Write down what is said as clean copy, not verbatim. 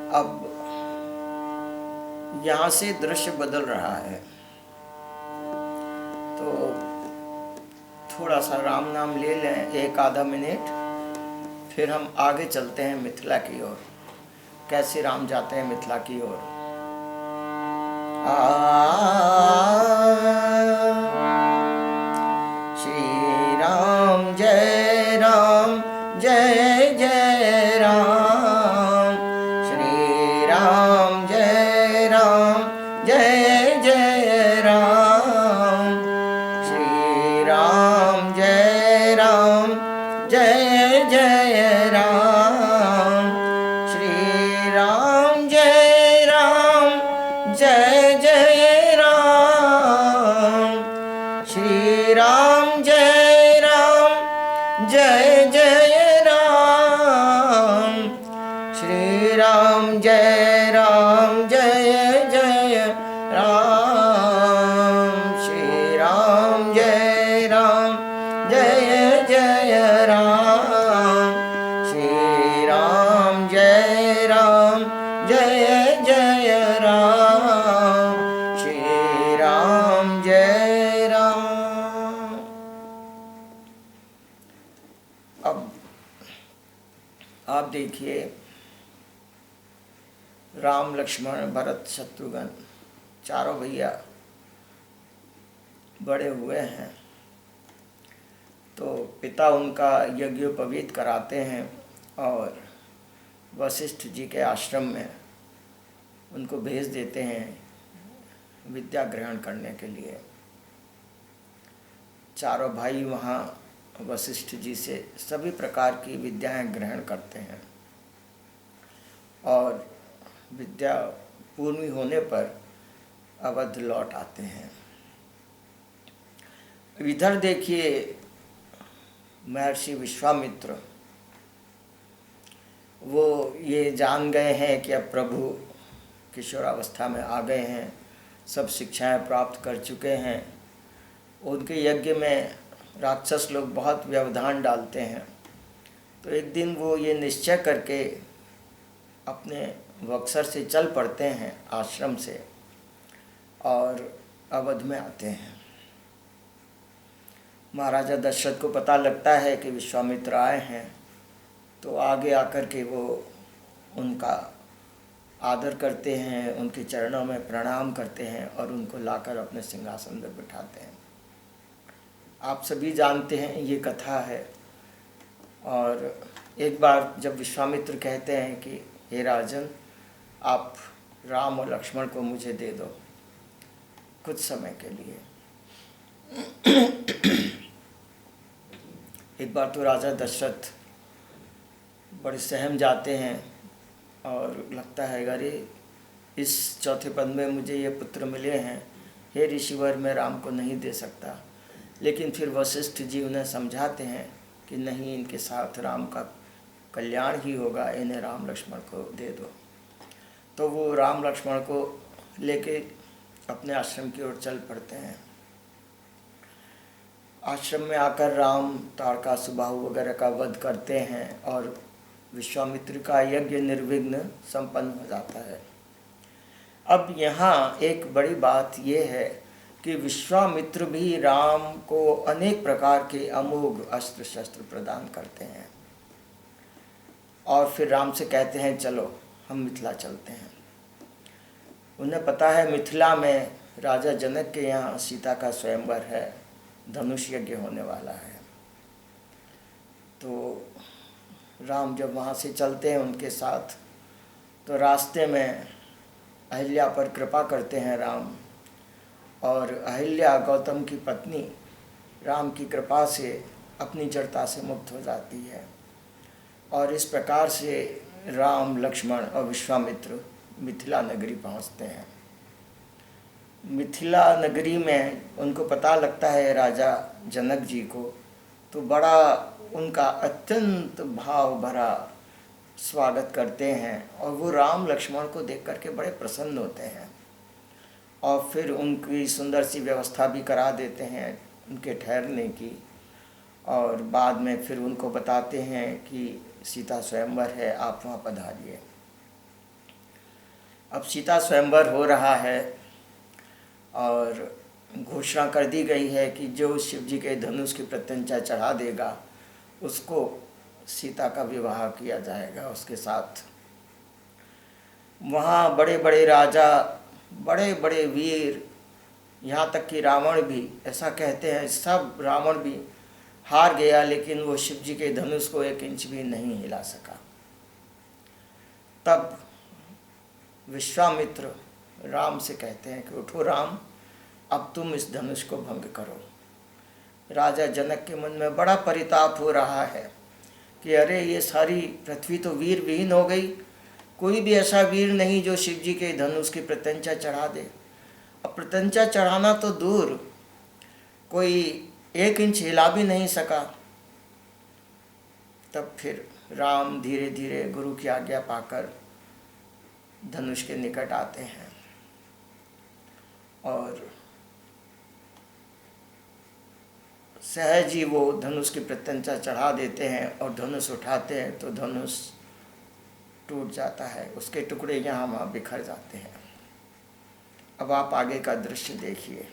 अब यहाँ से दृश्य बदल रहा है, तो थोड़ा सा राम नाम ले लें, एक आधा मिनट, फिर हम आगे चलते हैं मिथिला की ओर। कैसे राम जाते हैं मिथिला की ओर। श्री राम जय राम जय जय राम, श्री राम जय राम जय जय राम, श्री राम जय राम जय जय राम, श्री राम जय राम जय जय राम, श्री राम जय राम जय जय राम, श्री राम जय राम जय जय राम, श्री राम जय राम जय जय राम, श्री राम जय राम जय जय राम, श्री राम जय राम। अब आप देखिए, राम लक्ष्मण भरत शत्रुघ्न चारों भैया बड़े हुए हैं, तो पिता उनका यज्ञोपवीत कराते हैं और वशिष्ठ जी के आश्रम में उनको भेज देते हैं विद्या ग्रहण करने के लिए। चारों भाई वहाँ वशिष्ठ जी से सभी प्रकार की विद्याएं ग्रहण करते हैं और विद्या पूर्ण होने पर अवध लौट आते हैं। इधर देखिए, महर्षि विश्वामित्र वो ये जान गए हैं कि अब प्रभु किशोरावस्था में आ गए हैं, सब शिक्षाएं प्राप्त कर चुके हैं। उनके यज्ञ में राक्षस लोग बहुत व्यवधान डालते हैं, तो एक दिन वो ये निश्चय करके अपने बक्सर से चल पड़ते हैं आश्रम से और अवध में आते हैं। महाराजा दशरथ को पता लगता है कि विश्वामित्र आए हैं, तो आगे आकर के वो उनका आदर करते हैं, उनके चरणों में प्रणाम करते हैं और उनको लाकर अपने सिंहासन पर बिठाते हैं। आप सभी जानते हैं ये कथा है। और एक बार जब विश्वामित्र कहते हैं कि हे राजन, आप राम और लक्ष्मण को मुझे दे दो कुछ समय के लिए। एक बार तो राजा दशरथ बड़े सहम जाते हैं और लगता है अरे इस चौथे पद में मुझे ये पुत्र मिले हैं, हे ऋषिवर मैं राम को नहीं दे सकता। लेकिन फिर वशिष्ठ जी उन्हें समझाते हैं कि नहीं, इनके साथ राम का कल्याण ही होगा, इन्हें राम लक्ष्मण को दे दो। तो वो राम लक्ष्मण को लेके अपने आश्रम की ओर चल पड़ते हैं। आश्रम में आकर राम ताड़का सुबाहु वगैरह का वध करते हैं और विश्वामित्र का यज्ञ निर्विघ्न संपन्न हो जाता है। अब यहाँ एक बड़ी बात यह है कि विश्वामित्र भी राम को अनेक प्रकार के अमोघ अस्त्र शस्त्र प्रदान करते हैं और फिर राम से कहते हैं चलो हम मिथिला चलते हैं। उन्हें पता है मिथिला में राजा जनक के यहाँ सीता का स्वयंवर है, धनुष यज्ञ होने वाला है। तो राम जब वहाँ से चलते हैं उनके साथ, तो रास्ते में अहिल्या पर कृपा करते हैं राम, और अहिल्या गौतम की पत्नी राम की कृपा से अपनी जड़ता से मुक्त हो जाती है। और इस प्रकार से राम लक्ष्मण और विश्वामित्र मिथिला नगरी पहुँचते हैं। मिथिला नगरी में उनको पता लगता है राजा जनक जी को, तो बड़ा उनका अत्यंत भाव भरा स्वागत करते हैं और वो राम लक्ष्मण को देख करके बड़े प्रसन्न होते हैं और फिर उनकी सुंदर सी व्यवस्था भी करा देते हैं उनके ठहरने की। और बाद में फिर उनको बताते हैं कि सीता स्वयंवर है, आप वहाँ पधारिए। अब सीता स्वयंवर हो रहा है और घोषणा कर दी गई है कि जो शिव जी के धनुष की प्रत्यंचा चढ़ा देगा उसको सीता का विवाह किया जाएगा उसके साथ। वहाँ बड़े बड़े राजा, बड़े बड़े वीर, यहाँ तक कि रावण भी, ऐसा कहते हैं सब, रावण भी हार गया लेकिन वो शिव जी के धनुष को 1 इंच भी नहीं हिला सका। तब विश्वामित्र राम से कहते हैं कि उठो राम, अब तुम इस धनुष को भंग करो। राजा जनक के मन में बड़ा परिताप हो रहा है कि अरे ये सारी पृथ्वी तो वीर विहीन हो गई, कोई भी ऐसा वीर नहीं जो शिव जी के धनुष की प्रत्यंचा चढ़ा दे। अब प्रत्यंचा चढ़ाना तो दूर, कोई 1 इंच हिला भी नहीं सका। तब फिर राम धीरे धीरे गुरु की आज्ञा पाकर धनुष के निकट आते हैं और सहज ही वो धनुष की प्रत्यंचा चढ़ा देते हैं और धनुष उठाते हैं तो धनुष टूट जाता है, उसके टुकड़े यहाँ वहाँ बिखर जाते हैं। अब आप आगे का दृश्य देखिए।